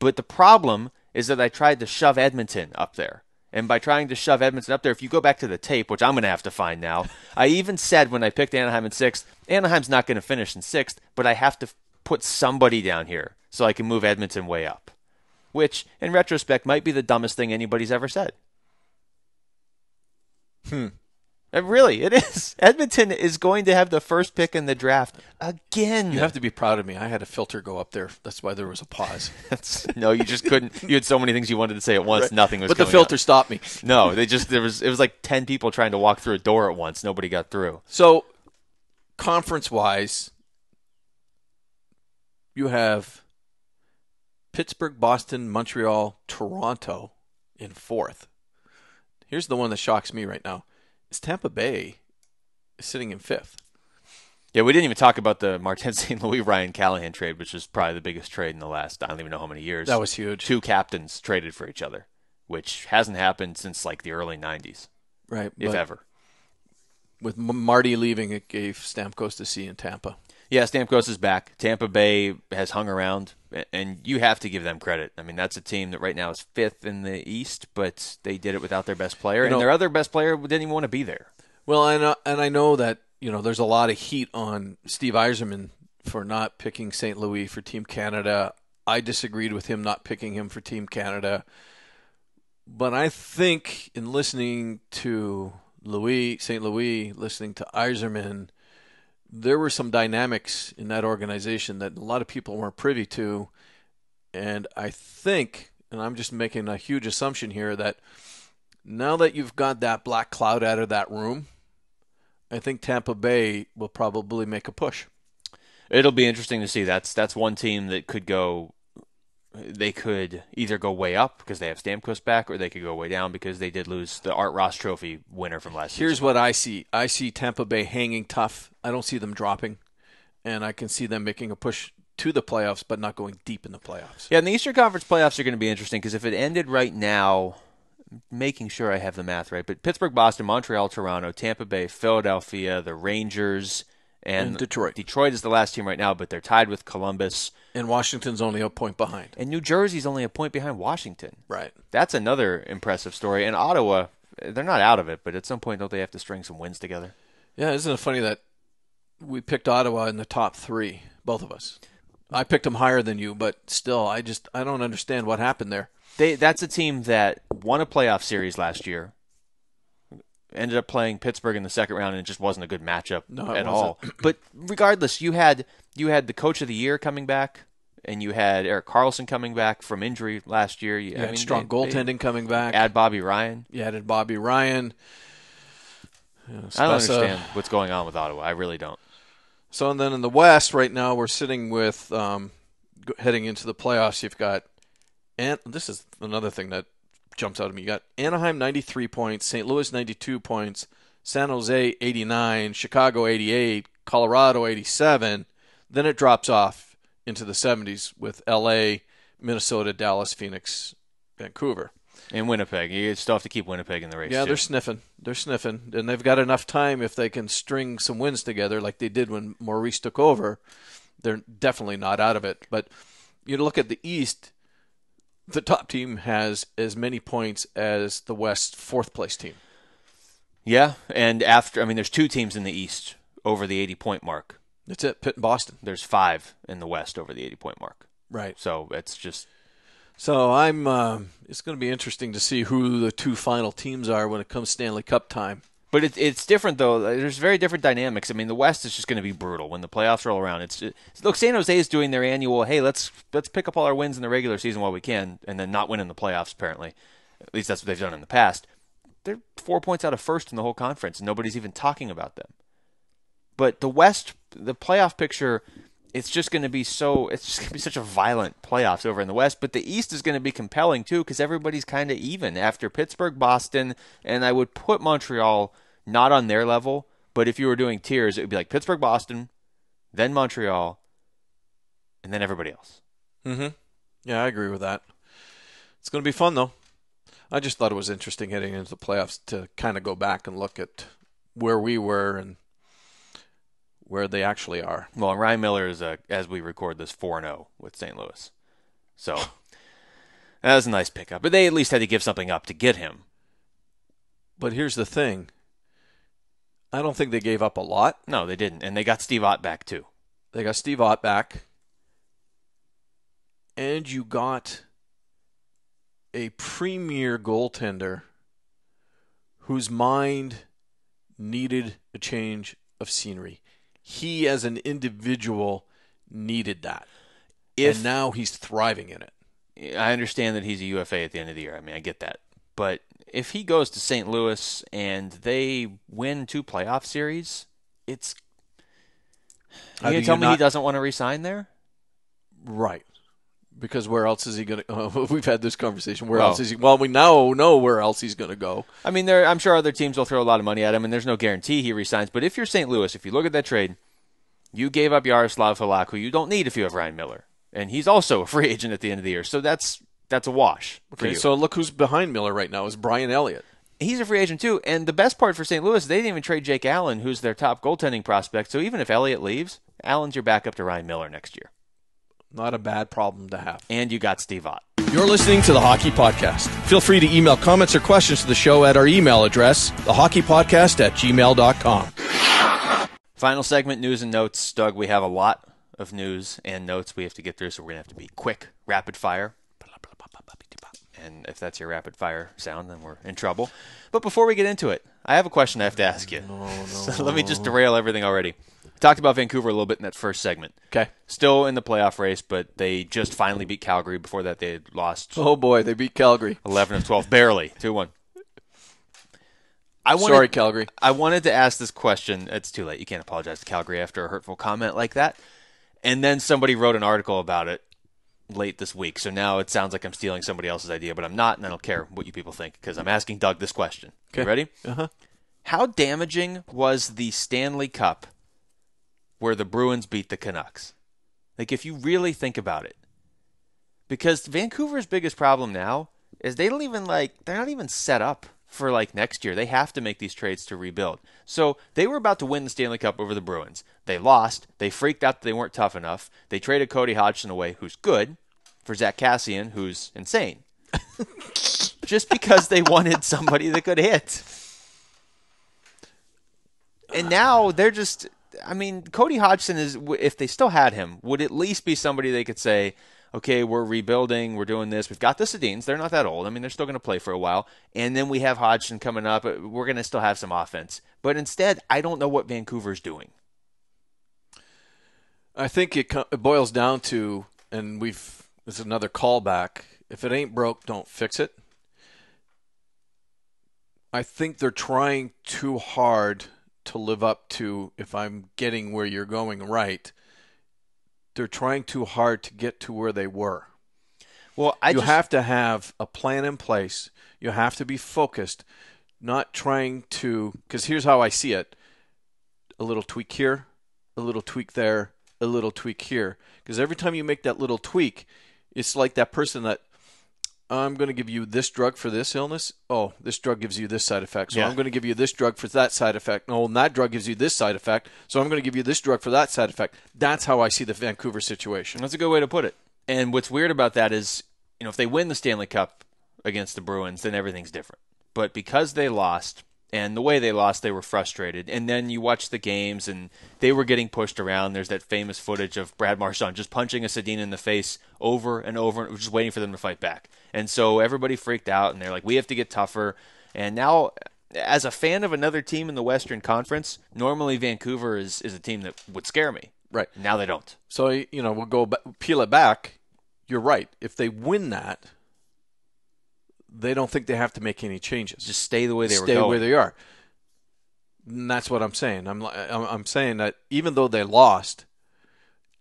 But the problem is that I tried to shove Edmonton up there. And by trying to shove Edmonton up there, if you go back to the tape, which I'm going to have to find now, I even said when I picked Anaheim in 6th, Anaheim's not going to finish in 6th, but I have to put somebody down here so I can move Edmonton way up. Which, in retrospect, might be the dumbest thing anybody's ever said. Really, it is. Edmonton is going to have the first pick in the draft again. You have to be proud of me. I had a filter go up there. That's why there was a pause. No, you just couldn't. You had so many things you wanted to say at once. Right. Nothing was. But the coming filter out. stopped me. No, it was like 10 people trying to walk through a door at once. Nobody got through. So, conference-wise, you have Pittsburgh, Boston, Montreal, Toronto in 4th. Here's the one that shocks me right now. Is Tampa Bay is sitting in 5th. Yeah, we didn't even talk about the Martin St. Louis Ryan Callahan trade, which is probably the biggest trade in the last, I don't even know how many years. That was huge. 2 captains traded for each other, which hasn't happened since like the early 90s, Right. if but ever. With Marty leaving, it gave Stamkos the C in Tampa. Yeah, Stamkos is back. Tampa Bay has hung around, and you have to give them credit. I mean, that's a team that right now is 5th in the East, but they did it without their best player, and their other best player didn't even want to be there. Well, I know that there's a lot of heat on Steve Yzerman for not picking St. Louis for Team Canada. I disagreed with him not picking him for Team Canada. But I think in listening to St. Louis, listening to Yzerman, there were some dynamics in that organization that a lot of people weren't privy to. And I think, and I'm just making a huge assumption here, that now that you've got that black cloud out of that room, I think Tampa Bay will probably make a push. It'll be interesting to see. That's one team that could go. They could either go way up because they have Stamkos back, or they could go way down because they did lose the Art Ross Trophy winner from last Here's season. what I see. I see Tampa Bay hanging tough. I don't see them dropping, and I can see them making a push to the playoffs, but not going deep in the playoffs. Yeah, and the Eastern Conference playoffs are going to be interesting because if it ended right now, making sure I have the math right, but Pittsburgh, Boston, Montreal, Toronto, Tampa Bay, Philadelphia, the Rangers, and Detroit. Detroit is the last team right now, but they're tied with Columbus. And Washington's only a point behind. And New Jersey's only a point behind Washington. Right. That's another impressive story. And Ottawa, they're not out of it, but at some point, don't they have to string some wins together? Yeah, isn't it funny that we picked Ottawa in the top 3, both of us? I picked them higher than you, but still, I don't understand what happened there. That's a team that won a playoff series last year, ended up playing Pittsburgh in the second round, and it just wasn't a good matchup at all. But regardless, you had the coach of the year coming back, and you had Erik Karlsson coming back from injury last year. You had strong goaltending coming back. Add Bobby Ryan. You added Bobby Ryan. I don't understand what's going on with Ottawa. I really don't. So, and then in the West right now, we're sitting with heading into the playoffs. You've got, and this is another thing that jumps out at me. You got Anaheim 93 points, St. Louis 92 points, San Jose 89, Chicago 88, Colorado 87. Then it drops off into the 70s with LA, Minnesota, Dallas, Phoenix, Vancouver. And Winnipeg. You still have to keep Winnipeg in the race, Yeah, too. they're sniffing. They're sniffing. And they've got enough time if they can string some wins together like they did when Maurice took over. They're definitely not out of it. But you look at the East, the top team has as many points as the West fourth-place team. Yeah, and there's 2 teams in the East over the 80-point mark. That's it, Pitt and Boston. There's 5 in the West over the 80-point mark. Right. So it's just... So it's going to be interesting to see who the 2 final teams are when it comes Stanley Cup time. But it's different, though. There's very different dynamics. I mean, the West is just going to be brutal when the playoffs roll around. Look, San Jose is doing their annual, hey, let's pick up all our wins in the regular season while we can, and then not win in the playoffs, apparently. At least that's what they've done in the past. They're 4 points out of first in the whole conference, and nobody's even talking about them. But the West, the playoff picture, it's just going to be such a violent playoffs over in the West. But the East is going to be compelling, too, because everybody's kind of even after Pittsburgh, Boston, and I would put Montreal not on their level, but if you were doing tiers, it would be like Pittsburgh, Boston, then Montreal, and then everybody else. Mm-hmm. Yeah, I agree with that. It's going to be fun, though. I just thought it was interesting heading into the playoffs to kind of go back and look at where we were and where they actually are. Well, Ryan Miller is, as we record this, 4-0 with St. Louis. So that was a nice pickup. But they at least had to give something up to get him. But here's the thing. I don't think they gave up a lot. No, they didn't. And they got Steve Ott back, too. They got Steve Ott back. And you got a premier goaltender whose mind needed a change of scenery. He, as an individual, needed that. And now he's thriving in it. I understand that he's a UFA at the end of the year. I mean, I get that. But if he goes to St. Louis and they win 2 playoff series, it's... You going to tell me he doesn't want to resign there? Right. Because where else is he going to... we've had this conversation. Where else is he... Well, we now know where else he's going to go. I mean, I'm sure other teams will throw a lot of money at him, and there's no guarantee he resigns. But if you're St. Louis, if you look at that trade, you gave up Yaroslav Halak, who you don't need if you have Ryan Miller. And he's also a free agent at the end of the year. So that's a wash for you. So look who's behind Miller right now is Brian Elliott. He's a free agent too. And the best part for St. Louis, they didn't even trade Jake Allen, who's their top goaltending prospect. So even if Elliott leaves, Allen's your backup to Ryan Miller next year. Not a bad problem to have. And you got Steve Ott. You're listening to The Hockey Podcast. Feel free to email comments or questions to the show at our email address, thehockeypodcast@gmail.com. Final segment, news and notes. Doug, we have a lot of news and notes we have to get through, so we're going to have to be quick, rapid fire. And if that's your rapid fire sound, then we're in trouble. But before we get into it, I have a question I have to ask you. So let me just derail everything already. We talked about Vancouver a little bit in that first segment. Okay. Still in the playoff race, but they just finally beat Calgary. Before that, they had lost. Oh, boy, they beat Calgary. 11 of 12, barely, 2-1. Sorry, Calgary. I wanted to ask this question. It's too late. You can't apologize to Calgary after a hurtful comment like that. And then somebody wrote an article about it late this week. So now it sounds like I'm stealing somebody else's idea, but I'm not, and I don't care what you people think because I'm asking Doug this question. Okay. You ready? Uh-huh. How damaging was the Stanley Cup where the Bruins beat the Canucks? Like, if you really think about it. Because Vancouver's biggest problem now is they're not even set up for next year. They have to make these trades to rebuild. So they were about to win the Stanley Cup over the Bruins. They lost. They freaked out that they weren't tough enough. They traded Cody Hodgson away, who's good, for Zach Kassian, who's insane. Just because they wanted somebody that could hit. And now they're just... I mean, Cody Hodgson is, if they still had him, would at least be somebody they could say, okay, we're rebuilding, we're doing this. We've got the Sedins. They're not that old. I mean, they're still going to play for a while. And then we have Hodgson coming up. We're going to still have some offense. But instead, I don't know what Vancouver's doing. I think it boils down to, and this is another callback, if it ain't broke, don't fix it. I think they're trying too hard to live up to, if I'm getting where you're going right, they're trying too hard to get to where they were. Well, you have to have a plan in place. You have to be focused. not trying to, because here's how I see it. A little tweak here, a little tweak there, a little tweak here. Because every time you make that little tweak, it's like that person that, I'm going to give you this drug for this illness. Oh, this drug gives you this side effect. So I'm going to give you this drug for that side effect. No, and that drug gives you this side effect. So I'm going to give you this drug for that side effect. That's how I see the Vancouver situation. That's a good way to put it. And what's weird about that is, if they win the Stanley Cup against the Bruins, then everything's different. But because they lost, and the way they lost, they were frustrated. And then you watch the games, and they were getting pushed around. There's that famous footage of Brad Marchand just punching a Sedin in the face over and over, and just waiting for them to fight back. And so everybody freaked out, and they're like, we have to get tougher. And now, as a fan of another team in the Western Conference, normally Vancouver is a team that would scare me. Right. Now they don't. So, we'll go peel it back. You're right. If they win that, they don't think they have to make any changes. Just stay the way they were going. Stay where they are. And that's what I'm saying. I'm saying that even though they lost,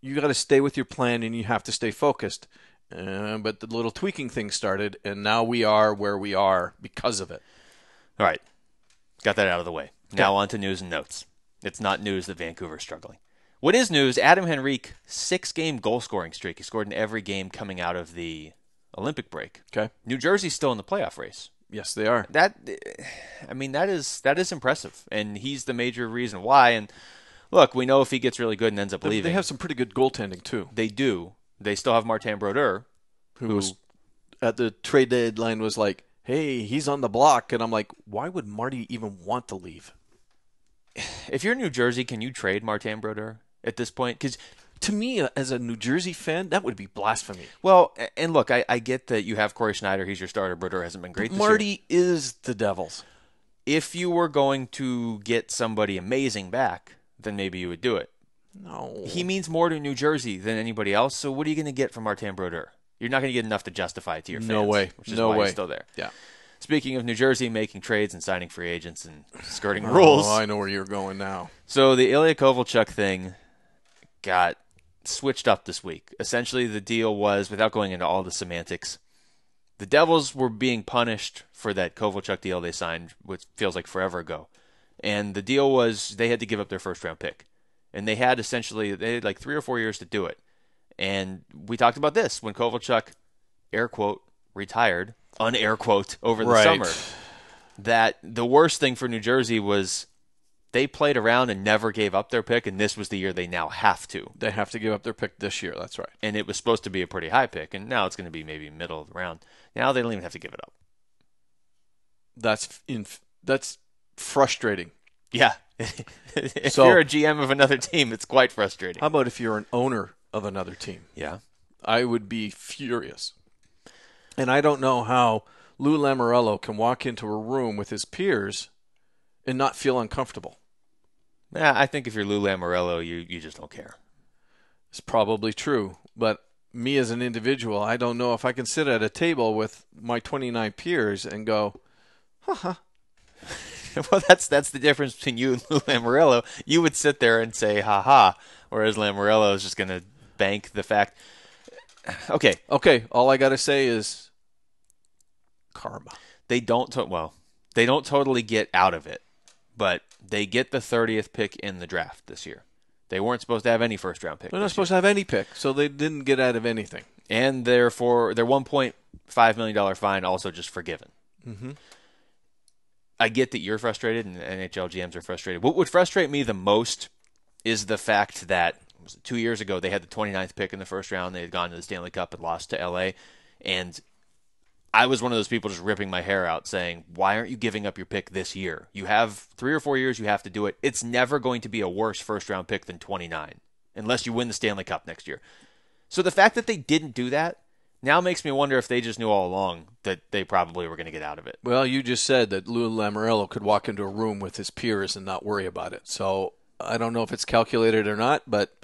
you got to stay with your plan and you have to stay focused. But the little tweaking thing started, and now we are where we are because of it. All right. Got that out of the way. Now on to news and notes. It's not news that Vancouver's struggling. What is news? Adam Henrique, 6-game goal-scoring streak. He scored in every game coming out of the Olympic break. Okay. New Jersey's still in the playoff race. Yes, they are. That is impressive, and he's the major reason why. And look, we know if he gets really good and ends up leaving. They have some pretty good goaltending, too. They do. They still have Martin Brodeur, who at the trade deadline was like, hey, he's on the block. And I'm like, why would Marty even want to leave? If you're New Jersey, can you trade Martin Brodeur at this point? Because to me, as a New Jersey fan, that would be blasphemy. Well, and look, I get that you have Corey Schneider. He's your starter. Brodeur hasn't been great this year. Marty is the Devils. If you were going to get somebody amazing back, then maybe you would do it. No. He means more to New Jersey than anybody else, so what are you going to get from Martin Brodeur? You're not going to get enough to justify it to your fans. No way. Which is no why way. He's still there. Yeah. Speaking of New Jersey making trades and signing free agents and skirting rules. Oh, I know where you're going now. So the Ilya Kovalchuk thing got switched up this week. Essentially, the deal was, without going into all the semantics, the Devils were being punished for that Kovalchuk deal they signed, which feels like forever ago. And the deal was they had to give up their first-round pick. And they had like 3 or 4 years to do it. And we talked about this when Kovalchuk, air quote, retired, unair quote, over the summer. That the worst thing for New Jersey was they played around and never gave up their pick, and this was the year they now have to. They have to give up their pick this year, that's right. And it was supposed to be a pretty high pick, and now it's going to be maybe middle of the round. Now they don't even have to give it up. That's frustrating. Yeah. If you're a GM of another team, it's quite frustrating. How about if you're an owner of another team? Yeah. I would be furious. And I don't know how Lou Lamoriello can walk into a room with his peers and not feel uncomfortable. Yeah, I think if you're Lou Lamoriello, you just don't care. It's probably true. But me as an individual, I don't know if I can sit at a table with my 29 peers and go, ha. Well, that's the difference between you and Lou Lamoriello. You would sit there and say, ha, whereas Lamoriello is just going to bank the fact. Okay, all I got to say is karma. They don't totally get out of it, but they get the 30th pick in the draft this year. They weren't supposed to have any first-round pick. They're not supposed to have any pick, so they didn't get out of anything. And therefore, their $1.5 million fine also just forgiven. Mm-hmm. I get that you're frustrated and NHL GMs are frustrated. What would frustrate me the most is the fact that 2 years ago they had the 29th pick in the first round. They had gone to the Stanley Cup and lost to LA. And I was one of those people just ripping my hair out saying, why aren't you giving up your pick this year? You have 3 or 4 years you have to do it. It's never going to be a worse first-round pick than 29 unless you win the Stanley Cup next year. So the fact that they didn't do that now makes me wonder if they just knew all along that they probably were going to get out of it. Well, you just said that Lou Lamoriello could walk into a room with his peers and not worry about it. So I don't know if it's calculated or not, but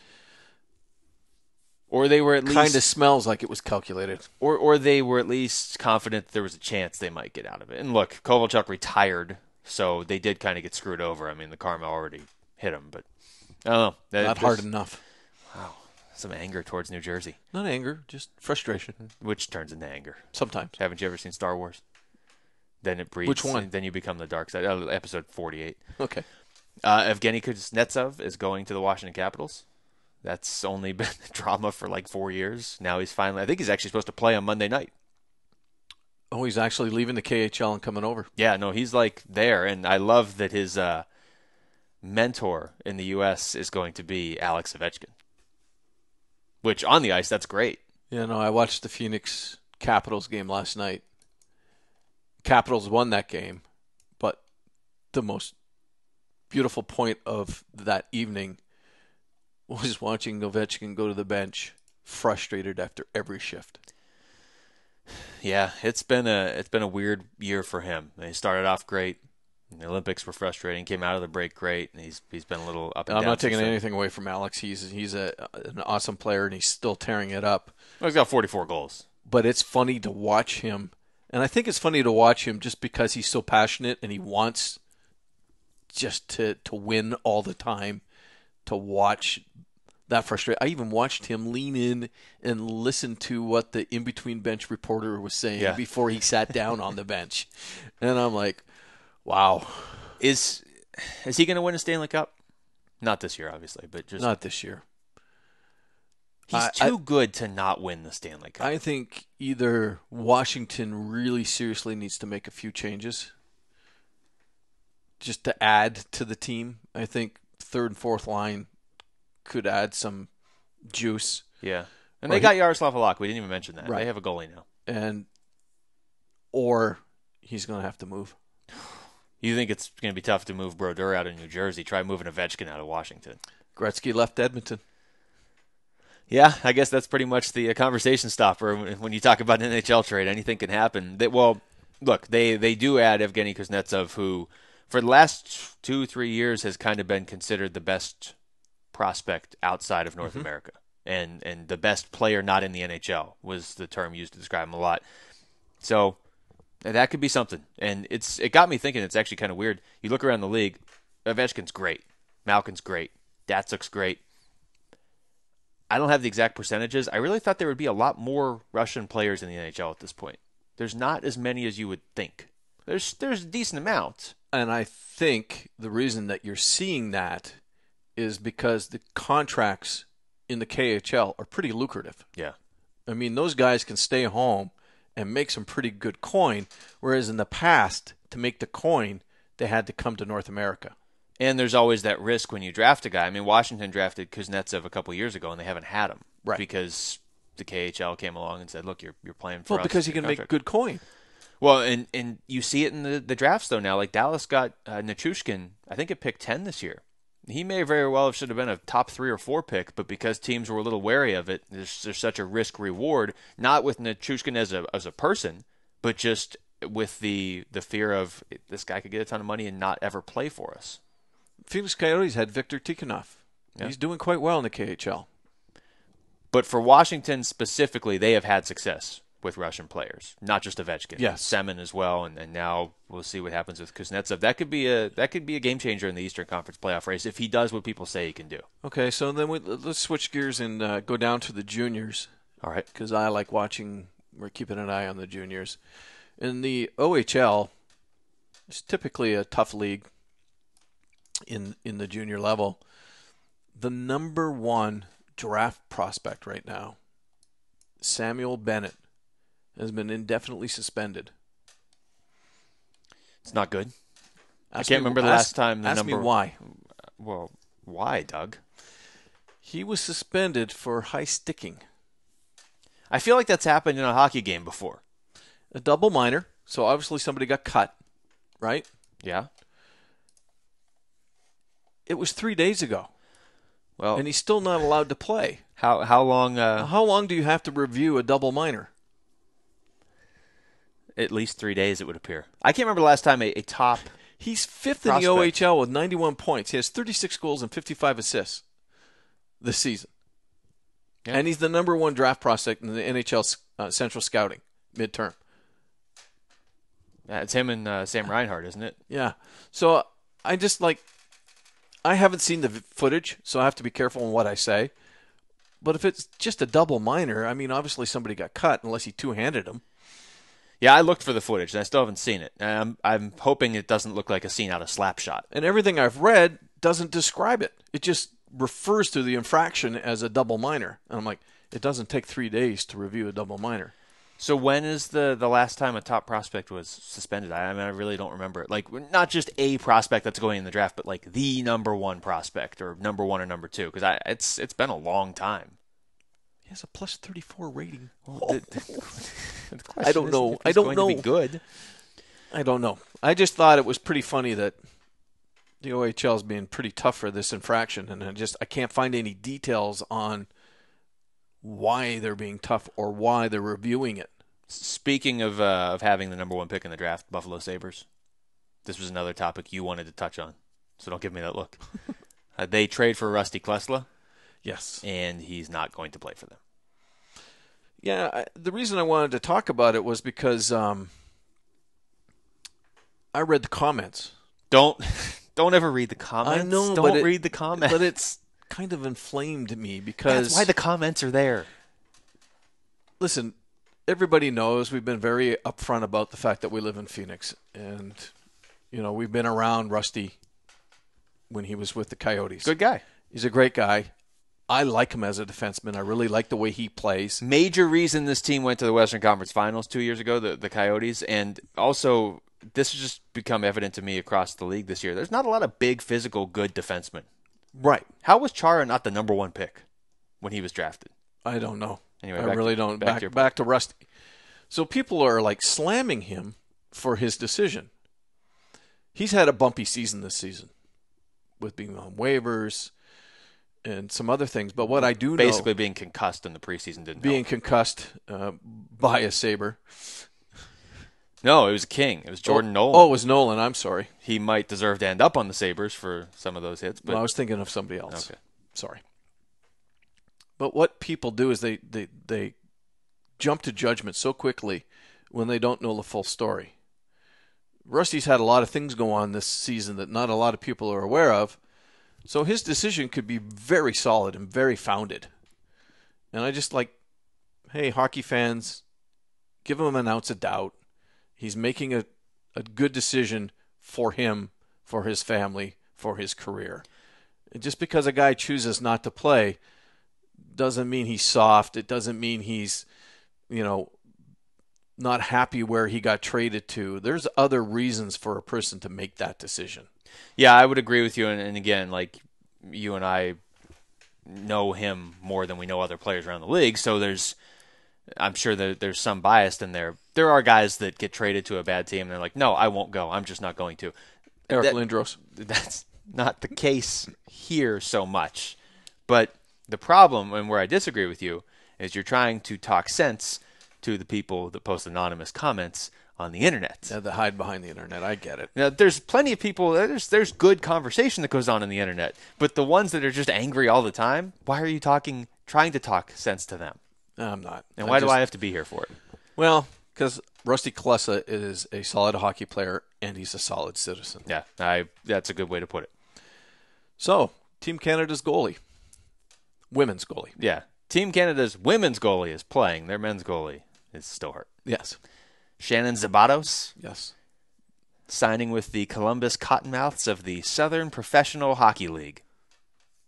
or they were at least kind of smells like it was calculated. Or they were at least confident that there was a chance they might get out of it. And look, Kovalchuk retired, so they did kind of get screwed over. I mean, the karma already hit them, but I don't know. Not hard enough. Wow. Some anger towards New Jersey. Not anger, just frustration. Which turns into anger. Sometimes. Haven't you ever seen Star Wars? Then it breeds. Which one? And then you become the dark side. Episode 48. Okay. Evgeny Kuznetsov is going to the Washington Capitals. That's only been drama for like 4 years. Now he's finally. I think he's actually supposed to play on Monday night. Oh, he's actually leaving the KHL and coming over. Yeah, no, he's like there, and I love that his mentor in the U.S. is going to be Alex Ovechkin. Which on the ice, that's great. Yeah, no, I watched the Phoenix Capitals game last night. Capitals won that game, but the most beautiful point of that evening was watching Ovechkin go to the bench, frustrated after every shift. Yeah, it's been a weird year for him. He started off great. The Olympics were frustrating. Came out of the break great, and he's been a little up and down. I'm not taking since then. anything away from Alex. He's an awesome player, and he's still tearing it up. Well, he's got 44 goals. But it's funny to watch him, and I think it's funny to watch him just because he's so passionate and he wants just to win all the time. To watch that frustration. I even watched him lean in and listen to what the in-between bench reporter was saying before he sat down on the bench. And I'm like, wow. Is he going to win a Stanley Cup? Not this year, obviously, but just Not this year. he's too good to not win the Stanley Cup. I think either Washington really seriously needs to make a few changes just to add to the team. I think third and fourth line could add some juice. Yeah. And they got Yaroslav Halak. We didn't even mention that. Right. They have a goalie now. Or he's going to have to move. You think it's going to be tough to move Brodeur out of New Jersey? Try moving Ovechkin out of Washington. Gretzky left Edmonton. Yeah, I guess that's pretty much the conversation stopper when you talk about an NHL trade. Anything can happen. Look, they do add Evgeny Kuznetsov, who for the last 2-3 years has kind of been considered the best prospect outside of North America. And the best player not in the NHL was the term used to describe him a lot. So that could be something. And it got me thinking. It's actually kind of weird. You look around the league, Ovechkin's great. Malkin's great. Datsuk's great. I don't have the exact percentages. I really thought there would be a lot more Russian players in the NHL at this point. There's not as many as you would think. There's a decent amount. And I think the reason that you're seeing that is because the contracts in the KHL are pretty lucrative. Yeah. I mean, those guys can stay home and make some pretty good coin, whereas in the past, to make the coin, they had to come to North America. And there's always that risk when you draft a guy. I mean, Washington drafted Kuznetsov a couple years ago, and they haven't had him. Right. Because the KHL came along and said, look, you're playing for us. Well, because he can make good coin. Well, and you see it in the drafts, though, now. Like, Dallas got Nichushkin, I think at pick 10 this year. He may very well should have been a top 3 or 4 pick, but because teams were a little wary of it, there's such a risk-reward, not with Nichushkin as a person, but just with the fear of this guy could get a ton of money and not ever play for us. Phoenix Coyotes had Victor Tikhonov. Yeah. He's doing quite well in the KHL. But for Washington specifically, they have had success with Russian players, not just Ovechkin. Yes. Semin as well, and now we'll see what happens with Kuznetsov. That could be a game changer in the Eastern Conference playoff race if he does what people say he can do. Okay, so then let's switch gears and go down to the juniors. All right. Because I like watching, we're keeping an eye on the juniors. In the OHL, it's typically a tough league in the junior level. The number one draft prospect right now, Samuel Bennett, has been indefinitely suspended. It's not good. I can't remember the last time the ask number. Me why. Well, why, Doug? He was suspended for high sticking. I feel like that's happened in a hockey game before. A double minor, so obviously somebody got cut, right? Yeah. It was 3 days ago. Well, and he's still not allowed to play. How long? How long do you have to review a double minor? At least 3 days, it would appear. I can't remember the last time a top. He's fifth prospect in the OHL with 91 points. He has 36 goals and 55 assists this season. Yeah. And he's the number one draft prospect in the NHL Central Scouting midterm. Yeah, it's him and Sam Reinhart, isn't it? Yeah. So I just I haven't seen the footage, so I have to be careful in what I say. But if it's just a double minor, I mean, obviously somebody got cut unless he two-handed him. Yeah, I looked for the footage, and I still haven't seen it. I'm hoping it doesn't look like a scene out of Slapshot. And everything I've read doesn't describe it. It just refers to the infraction as a double minor. And I'm like, it doesn't take 3 days to review a double minor. So when is the last time a top prospect was suspended? I mean, I really don't remember it. Like, not just a prospect that's going in the draft, but like the number one prospect or number one or number two, because it's been a long time. He has a plus 34 rating. Well, the I don't know. I don't know. To be good. I don't know. I just thought it was pretty funny that the OHL is being pretty tough for this infraction, and I can't find any details on why they're being tough or why they're reviewing it. Speaking of having the number one pick in the draft, Buffalo Sabres. This was another topic you wanted to touch on, so don't give me that look. They trade for Rusty Klesla. Yes. And he's not going to play for them. Yeah, the reason I wanted to talk about it was because I read the comments. Don't ever read the comments. I know, don't read the comments. But it's kind of inflamed me because that's why the comments are there. Listen, everybody knows we've been very upfront about the fact that we live in Phoenix, and we've been around Rusty when he was with the Coyotes. Good guy. He's a great guy. I like him as a defenseman. I really like the way he plays. Major reason this team went to the Western Conference Finals 2 years ago, the Coyotes, and also this has just become evident to me across the league this year. There's not a lot of big, physical, good defensemen. Right. How was Chara not the number one pick when he was drafted? I don't know. Anyway, I really don't. Back to Rusty. So people are like slamming him for his decision. He's had a bumpy season this season with being on waivers and some other things. But what I do know... Basically being concussed in the preseason didn't Being help. concussed by a Sabre. No, it was King. It was Jordan Nolan. Oh, it was Nolan. I'm sorry. He might deserve to end up on the Sabres for some of those hits. But I was thinking of somebody else. Okay. Sorry. But what people do is they jump to judgment so quickly when they don't know the full story. Rusty's had a lot of things go on this season that not a lot of people are aware of. So his decision could be very solid and very founded. And I just hey, hockey fans, give him an ounce of doubt. He's making a good decision for him, for his family, for his career. And just because a guy chooses not to play doesn't mean he's soft. It doesn't mean he's, not happy where he got traded to. There's other reasons for a person to make that decision. Yeah, I would agree with you. And again, like you and I know him more than we know other players around the league. So I'm sure that there's some bias in there. There are guys that get traded to a bad team and they're like, no, I won't go. I'm just not going to. Eric Lindros. That's not the case here so much. But the problem, and where I disagree with you, is you're trying to talk sense to the people that post anonymous comments on the internet. Yeah, that hide behind the internet. I get it. Now, there's plenty of people, there's good conversation that goes on the internet, but the ones that are just angry all the time, why are you trying to talk sense to them? No, I'm not. And why do I have to be here for it? Well, because Rusty Klesla is a solid hockey player, and he's a solid citizen. Yeah, that's a good way to put it. So, Team Canada's goalie. Women's goalie. Yeah. Team Canada's women's goalie is playing. Their men's goalie is still hurt. Yes. Shannon Zabatos. Yes. Signing with the Columbus Cottonmouths of the Southern Professional Hockey League.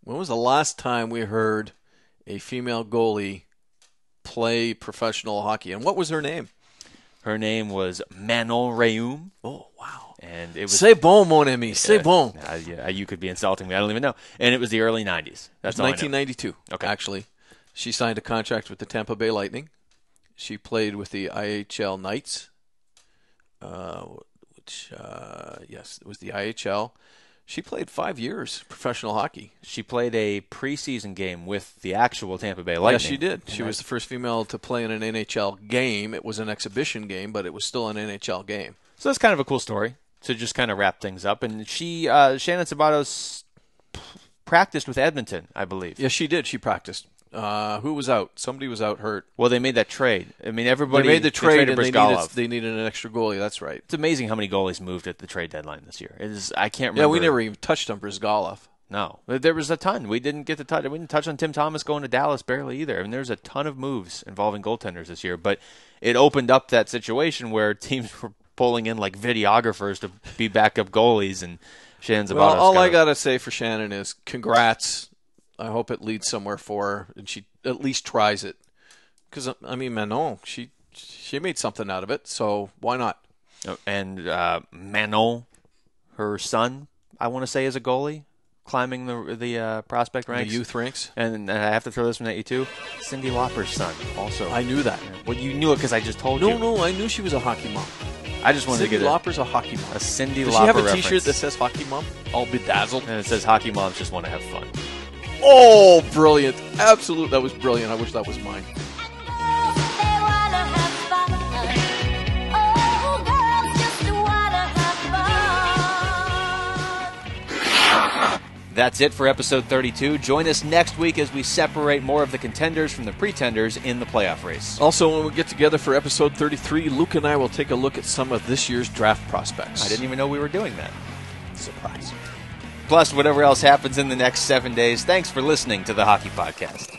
When was the last time we heard a female goalie play professional hockey? And what was her name? Her name was Manon Rhéaume. Oh, wow. And it was C'est bon, mon ami. C'est bon. Yeah, you could be insulting me. I don't even know. And it was the early 90s. That's all 1992, Okay. actually. She signed a contract with the Tampa Bay Lightning. She played with the IHL Knights, yes, it was the IHL. She played 5 years professional hockey. She played a preseason game with the actual Tampa Bay Lightning. Yes, she did. She was the first female to play in an NHL game. It was an exhibition game, but it was still an NHL game. So that's kind of a cool story to just kind of wrap things up. And Shannon Sabatos practiced with Edmonton, I believe. Yes, she did. She practiced. Who was out? Somebody was out hurt. Well, they made that trade. I mean, everybody They made the trade, and Brizgalov. they needed an extra goalie. That's right. It's amazing how many goalies moved at the trade deadline this year. I can't remember. Yeah, we never even touched on Brizgalov. No. There was a ton. We didn't get to touch. We didn't touch on Tim Thomas going to Dallas barely either. I mean, there's a ton of moves involving goaltenders this year, but it opened up that situation where teams were pulling in like videographers to be backup goalies, and Shannon Zabatos. Well, all I got to say for Shannon is congrats. I hope it leads somewhere for her, and she at least tries it. Because, I mean, Manon, she made something out of it, so why not? And Manon, her son, I want to say, is a goalie, climbing the prospect ranks. The youth ranks. And I have to throw this one at you, too. Cyndi Lauper's son, also. I knew that. Well, you knew it because I just told you. No, I knew she was a hockey mom. I just wanted to get Lauper's a hockey mom. a Cyndi Lauper Does she have a reference. T-shirt that says hockey mom? All bedazzled. And it says hockey moms just want to have fun. Oh, brilliant. Absolute. That was brilliant. I wish that was mine. That's it for episode 32. Join us next week as we separate more of the contenders from the pretenders in the playoff race. Also, when we get together for episode 33, Luke and I will take a look at some of this year's draft prospects. I didn't even know we were doing that. Surprise. Plus, whatever else happens in the next 7 days, thanks for listening to the Hockey Podcast.